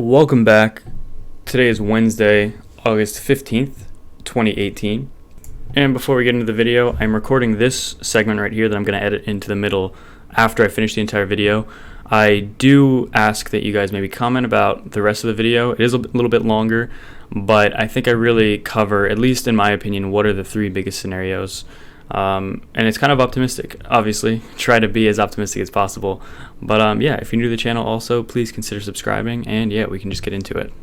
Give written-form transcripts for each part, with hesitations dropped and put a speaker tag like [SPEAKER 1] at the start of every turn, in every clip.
[SPEAKER 1] Welcome back. Today is Wednesday, August 15th, 2018. And before we get into the video, I'm recording this segment right here that I'm going to edit into the middle after I finish the entire video. I do ask that you guys maybe comment about the rest of the video. It is a little bit longer, but I think I really cover, at least in my opinion, what are the three biggest scenarios. And it's kind of optimistic, obviously. Try to be as optimistic as possible. But yeah, if you're new to the channel also, please consider subscribing, and yeah, we can just get into it.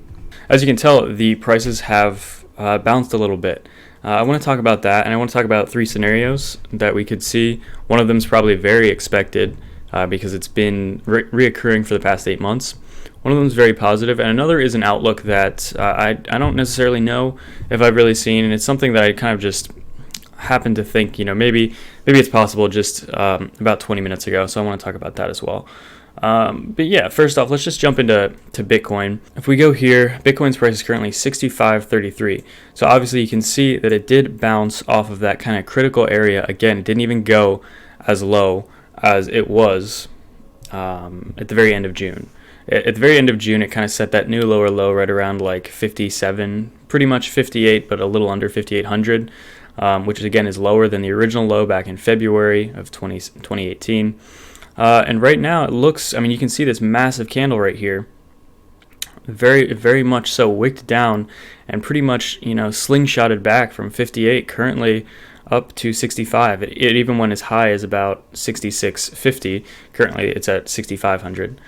[SPEAKER 1] As you can tell, the prices have bounced a little bit. I want to talk about that, and I want to talk about three scenarios that we could see. One of them is probably very expected because it's been reoccurring for the past 8 months. One of them is very positive, and another is an outlook that I don't necessarily know if I've really seen, and it's something that I kind of just happen to think, maybe it's possible just about 20 minutes ago, so I want to talk about that as well. But yeah, first off, let's just jump into Bitcoin. If we go here, Bitcoin's price is currently 65.33. So obviously you can see that it did bounce off of that kind of critical area. Again, it didn't even go as low as it was at the very end of June. At the very end of June, it kind of set that new lower low right around like 57, pretty much 58, but a little under 5,800. Which again is lower than the original low back in February of 2018. And right now it looks, you can see this massive candle right here, very, very much so wicked down and pretty much, slingshotted back from 58 currently up to 65. It even went as high as about 66.50. Currently it's at 6,500.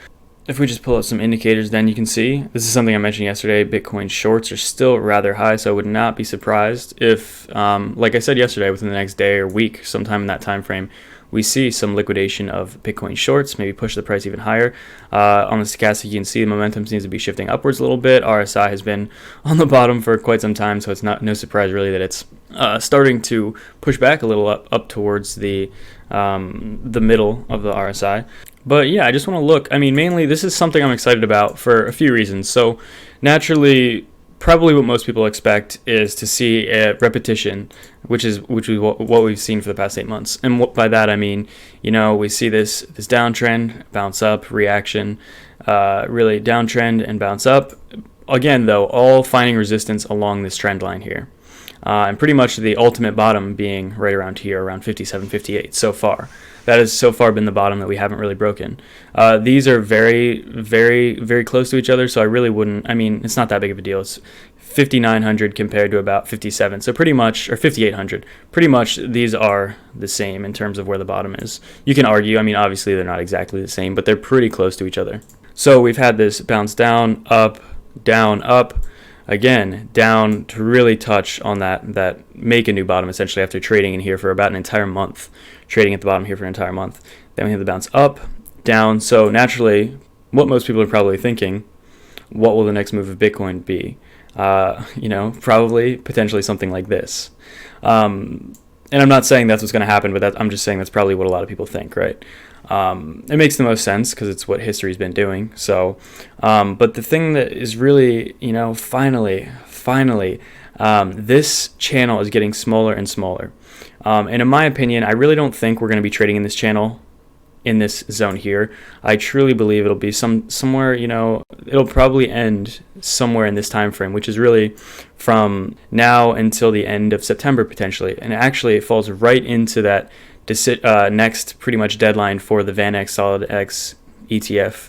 [SPEAKER 1] If we just pull up some indicators, then you can see, this is something I mentioned yesterday, Bitcoin shorts are still rather high, so I would not be surprised if, like I said yesterday, within the next day or week, sometime in that time frame, we see some liquidation of Bitcoin shorts, maybe push the price even higher. On the stochastic, you can see the momentum seems to be shifting upwards a little bit. RSI has been on the bottom for quite some time, so it's no surprise really that it's starting to push back a little up towards the middle of the RSI. But yeah, I just want to look. Mainly this is something I'm excited about for a few reasons. So naturally, probably what most people expect is to see a repetition, which is what we've seen for the past 8 months. And by that I mean, we see this downtrend, bounce up, reaction, really downtrend and bounce up. Again, though, all finding resistance along this trend line here. And pretty much the ultimate bottom being right around here, around 57, 58 so far. That has so far been the bottom that we haven't really broken. These are very, very, very close to each other, so I really wouldn't, it's not that big of a deal. It's 5,900 compared to about 57, so pretty much, or 5,800. Pretty much these are the same in terms of where the bottom is. You can argue, obviously they're not exactly the same, but they're pretty close to each other. So we've had this bounce down, up, again, down to really touch on that make a new bottom, essentially, after trading in here for about an entire month. Trading at the bottom here for an entire month. Then we have the bounce up, down. So naturally, what most people are probably thinking, what will the next move of Bitcoin be? Probably, potentially something like this. And I'm not saying that's what's going to happen, but I'm just saying that's probably what a lot of people think, right? It makes the most sense because it's what history's been doing. So, but the thing that is really, finally, this channel is getting smaller and smaller. And in my opinion, I really don't think we're going to be trading in this channel, in this zone here. I truly believe it'll be somewhere, it'll probably end somewhere in this time frame, which is really from now until the end of September potentially. And actually, it falls right into that next pretty much deadline for the VanEck Solid X ETF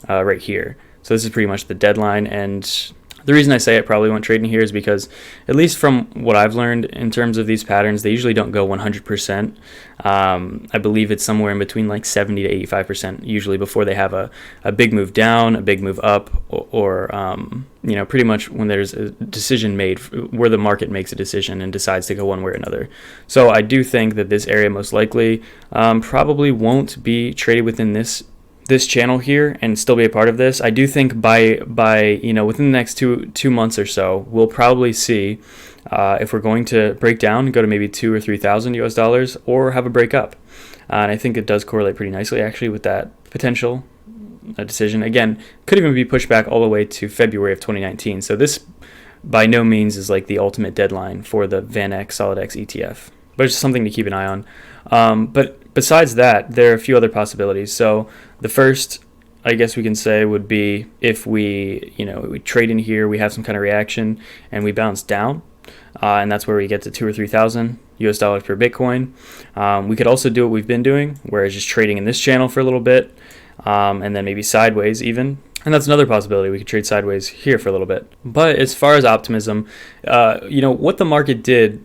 [SPEAKER 1] right here. So this is pretty much the deadline, and the reason I say it probably won't trade in here is because, at least from what I've learned in terms of these patterns, they usually don't go 100%. I believe it's somewhere in between like 70 to 85% usually before they have a big move down, a big move up, or pretty much when there's a decision made where the market makes a decision and decides to go one way or another. So I do think that this area most likely probably won't be traded within this channel here and still be a part of this. I do think by within the next two months or so, we'll probably see if we're going to break down, go to maybe 2,000 or 3,000 US dollars, or have a break up. And I think it does correlate pretty nicely actually with that potential decision. Again, could even be pushed back all the way to February of 2019. So this by no means is like the ultimate deadline for the VanEck Solid X ETF, but it's something to keep an eye on. But besides that, there are a few other possibilities. So the first I guess we can say, would be if we trade in here, we have some kind of reaction, and we bounce down, and that's where we get to 2 or 3,000 US dollars per Bitcoin. We could also do what we've been doing, where it's just trading in this channel for a little bit, and then maybe sideways even. And that's another possibility. We could trade sideways here for a little bit. But as far as optimism, what the market did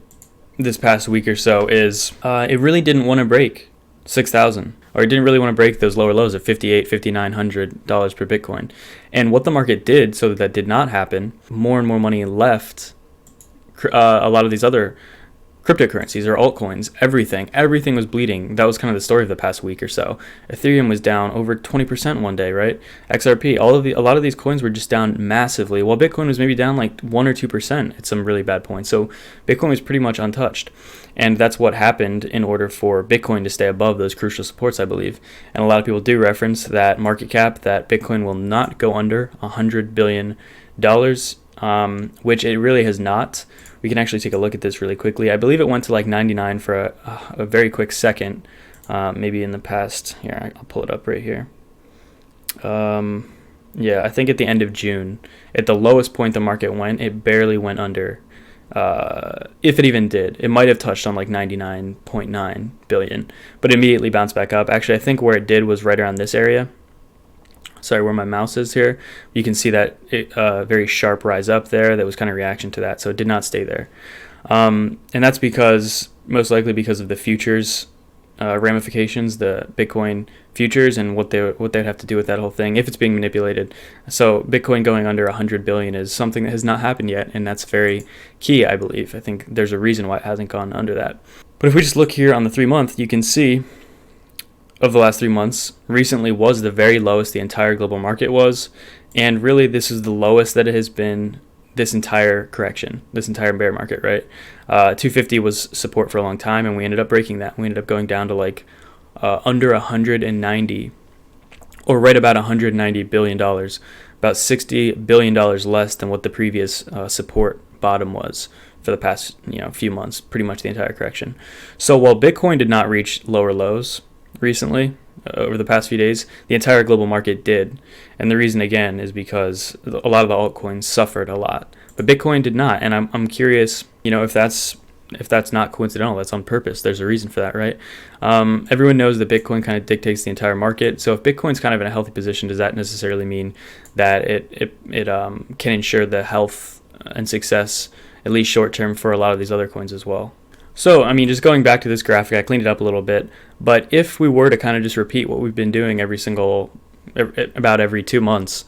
[SPEAKER 1] this past week or so is it really didn't want to break 6,000, or it didn't really want to break those lower lows of $5,800, $5,900 per Bitcoin. And what the market did so that did not happen, more and more money left a lot of these other cryptocurrencies or altcoins. Everything was bleeding. That was kind of the story of the past week or so. Ethereum was down over 20% one day, right? XRP, a lot of these coins were just down massively, while Bitcoin was maybe down like 1 or 2% at some really bad points. So Bitcoin was pretty much untouched. And that's what happened in order for Bitcoin to stay above those crucial supports, I believe. And a lot of people do reference that market cap, that Bitcoin will not go under $100 billion, which it really has not. We can actually take a look at this really quickly. I believe it went to like 99 for a very quick second, maybe in the past. Here, I'll pull it up right here. Yeah, I think at the end of June, at the lowest point the market went, it barely went under. If it even did, it might have touched on like 99.9 billion, but immediately bounced back up. Actually, I think where it did was right around this area. Sorry, where my mouse is here, you can see that very sharp rise up there. That was kind of reaction to that, so it did not stay there. And that's most likely because of the futures ramifications, the Bitcoin futures, and what they'd have to do with that whole thing if it's being manipulated. So Bitcoin going under 100 billion is something that has not happened yet, and that's very key, I believe. I think there's a reason why it hasn't gone under that. But if we just look here on the 3-month, you can see of the last 3 months, recently was the very lowest the entire global market was, and really this is the lowest that it has been this entire correction, this entire bear market, right? 250 was support for a long time, and we ended up breaking that. We ended up going down to like under 190, or right about $190 billion, about $60 billion less than what the previous support bottom was for the past few months, pretty much the entire correction. So while Bitcoin did not reach lower lows recently, over the past few days, the entire global market did. And the reason, again, is because a lot of the altcoins suffered a lot, but Bitcoin did not. And I'm curious, if that's not coincidental, that's on purpose. There's a reason for that, right? Everyone knows that Bitcoin kind of dictates the entire market. So if Bitcoin's kind of in a healthy position, does that necessarily mean that it can ensure the health and success, at least short term, for a lot of these other coins as well? So, just going back to this graphic, I cleaned it up a little bit, but if we were to kind of just repeat what we've been doing about every 2 months,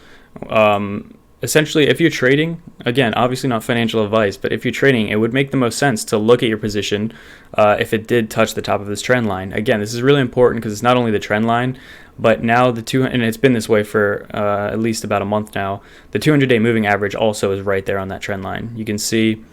[SPEAKER 1] essentially, if you're trading, again, obviously not financial advice, but if you're trading, it would make the most sense to look at your position if it did touch the top of this trend line. Again, this is really important because it's not only the trend line, but now and it's been this way for at least about a month now, the 200-day moving average also is right there on that trend line. You can see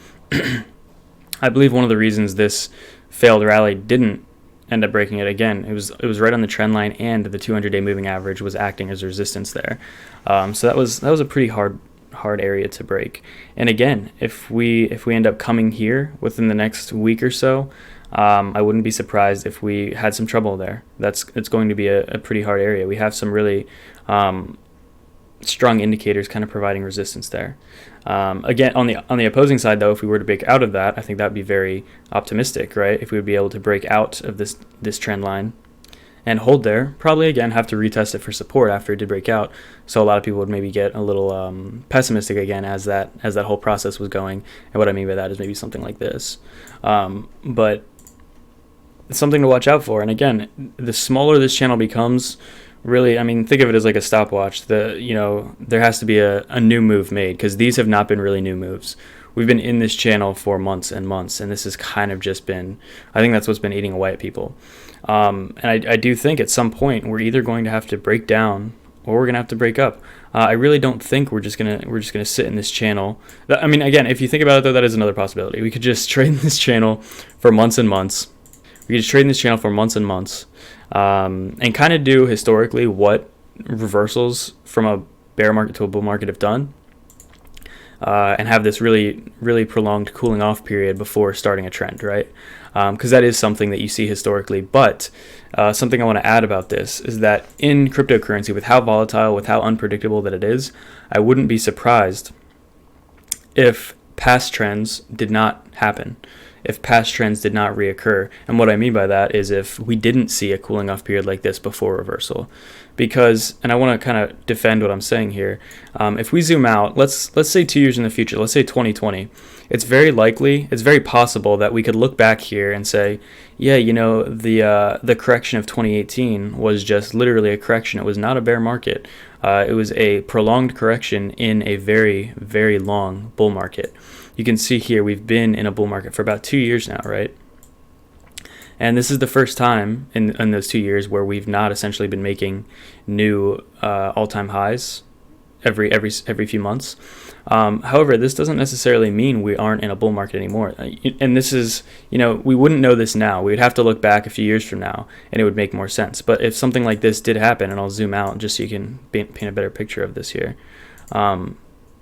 [SPEAKER 1] I believe one of the reasons this failed rally didn't end up breaking it again, it was right on the trend line, and the 200-day moving average was acting as resistance there. So that was a pretty hard area to break. And again, if we end up coming here within the next week or so, I wouldn't be surprised if we had some trouble there. It's going to be a pretty hard area. We have some really strong indicators kind of providing resistance there. Again, on the opposing side, though, if we were to break out of that, I think that would be very optimistic, right? If we would be able to break out of this trend line and hold there, probably again have to retest it for support after it did break out. So a lot of people would maybe get a little pessimistic again as that whole process was going. And what I mean by that is maybe something like this. But it's something to watch out for. And again, the smaller this channel becomes, really, think of it as like a stopwatch. There has to be a new move made, because these have not been really new moves. We've been in this channel for months and months, and this has kind of just been, I think that's what's been eating away at people. And I do think at some point we're either going to have to break down or we're going to have to break up. I really don't think we're just gonna sit in this channel. Again, if you think about it, though, that is another possibility. We could just trade in this channel for months and months. And kind of do historically what reversals from a bear market to a bull market have done. and have this really, really prolonged cooling off period before starting a trend, right? Because that is something that you see historically. But something I want to add about this is that in cryptocurrency, with how volatile, with how unpredictable that it is, I wouldn't be surprised if past trends did not happen, if past trends did not reoccur. And what I mean by that is if we didn't see a cooling off period like this before reversal. Because, and I want to kind of defend what I'm saying here, if we zoom out, let's say 2 years in the future, let's say 2020, it's very possible that we could look back here and say, yeah, the correction of 2018 was just literally a correction. It was not a bear market. It was a prolonged correction in a very, very long bull market. You can see here we've been in a bull market for about 2 years now, right? And this is the first time in those 2 years where we've not essentially been making new all-time highs every few months. However, this doesn't necessarily mean we aren't in a bull market anymore. And this is, we wouldn't know this now. We'd have to look back a few years from now, and it would make more sense. But if something like this did happen, and I'll zoom out just so you can paint a better picture of this here.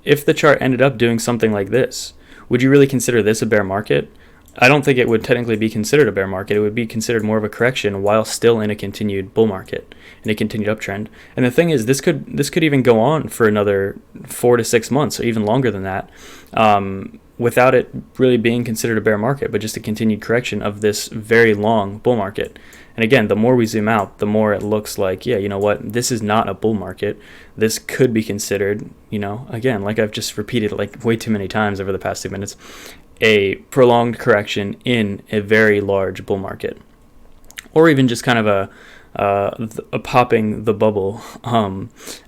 [SPEAKER 1] If the chart ended up doing something like this, would you really consider this a bear market? I don't think it would technically be considered a bear market. It would be considered more of a correction while still in a continued bull market, in a continued uptrend. And the thing is, this could even go on for another 4 to 6 months, or even longer than that, without it really being considered a bear market, but just a continued correction of this very long bull market. And again, the more we zoom out, the more it looks like, yeah, you know what, this is not a bull market. This could be considered, again, like I've just repeated like way too many times over the past 2 minutes, a prolonged correction in a very large bull market, or even just kind of a popping the bubble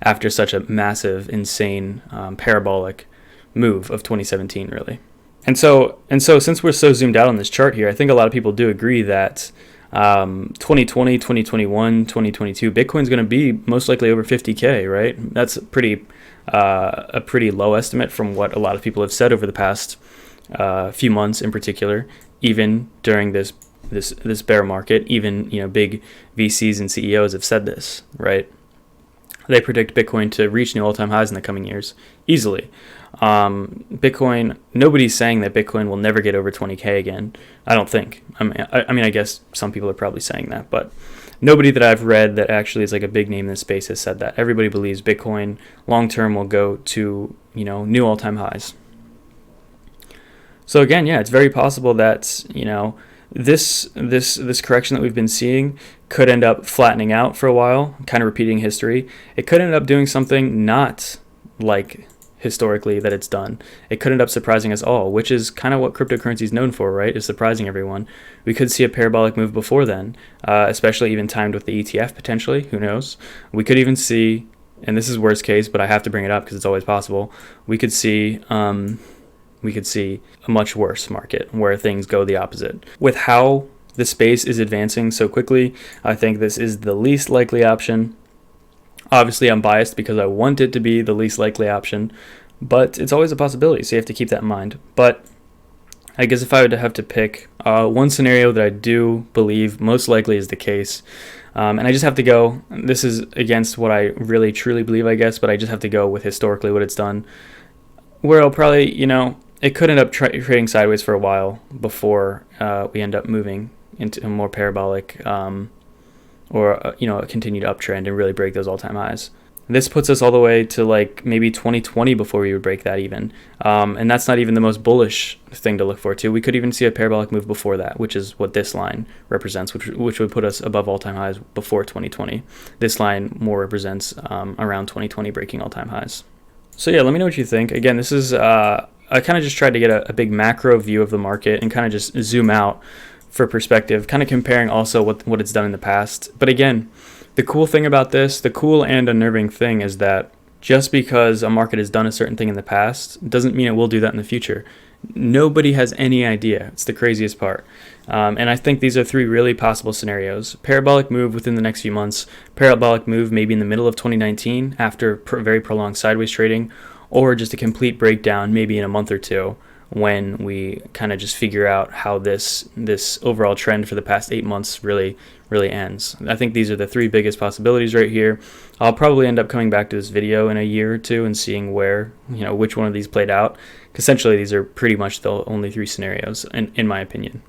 [SPEAKER 1] after such a massive, insane, parabolic move of 2017, really. And so since we're so zoomed out on this chart here, I think a lot of people do agree that 2020, 2021, 2022, Bitcoin's going to be most likely over 50K, right? That's a pretty low estimate from what a lot of people have said over the past few months in particular, even during this bear market. Even big VCs and CEOs have said this, right? They predict Bitcoin to reach new all-time highs in the coming years easily. Bitcoin, nobody's saying that Bitcoin will never get over 20K again. I don't think. I mean, I guess some people are probably saying that, but nobody that I've read that actually is like a big name in this space has said that. Everybody believes Bitcoin long-term will go to new all-time highs. So again, yeah, it's very possible that this correction that we've been seeing could end up flattening out for a while, kind of repeating history. It could end up doing something not like historically that it's done. It could end up surprising us all, which is kind of what cryptocurrency is known for, right? Is surprising everyone. We could see a parabolic move before then, especially even timed with the ETF potentially. Who knows? We could even see, and this is worst case, but I have to bring it up because it's always possible. We could see a much worse market where things go the opposite. With how the space is advancing so quickly, I think this is the least likely option. Obviously, I'm biased because I want it to be the least likely option, but it's always a possibility, so you have to keep that in mind. But I guess if I would have to pick one scenario that I do believe most likely is the case, and I just have to go, this is against what I really truly believe, I guess, but I just have to go with historically what it's done, where it'll probably, it could end up trading sideways for a while before we end up moving into a more parabolic or a continued uptrend and really break those all-time highs. This puts us all the way to like maybe 2020 before we would break that even. And that's not even the most bullish thing to look forward to. We could even see a parabolic move before that, which is what this line represents, which would put us above all-time highs before 2020. This line more represents around 2020 breaking all-time highs. So yeah, let me know what you think. Again, this is, I kind of just tried to get a big macro view of the market and kind of just zoom out for perspective, kind of comparing also what it's done in the past. But again, the cool thing about this, the cool and unnerving thing is that just because a market has done a certain thing in the past doesn't mean it will do that in the future. Nobody has any idea. It's the craziest part. And I think these are three really possible scenarios. Parabolic move within the next few months, parabolic move maybe in the middle of 2019 after very prolonged sideways trading, or just a complete breakdown maybe in a month or two when we kind of just figure out how this overall trend for the past 8 months really ends. I think these are the three biggest possibilities right here. I'll probably end up coming back to this video in a year or two and seeing where, which one of these played out. Essentially, these are pretty much the only three scenarios in my opinion.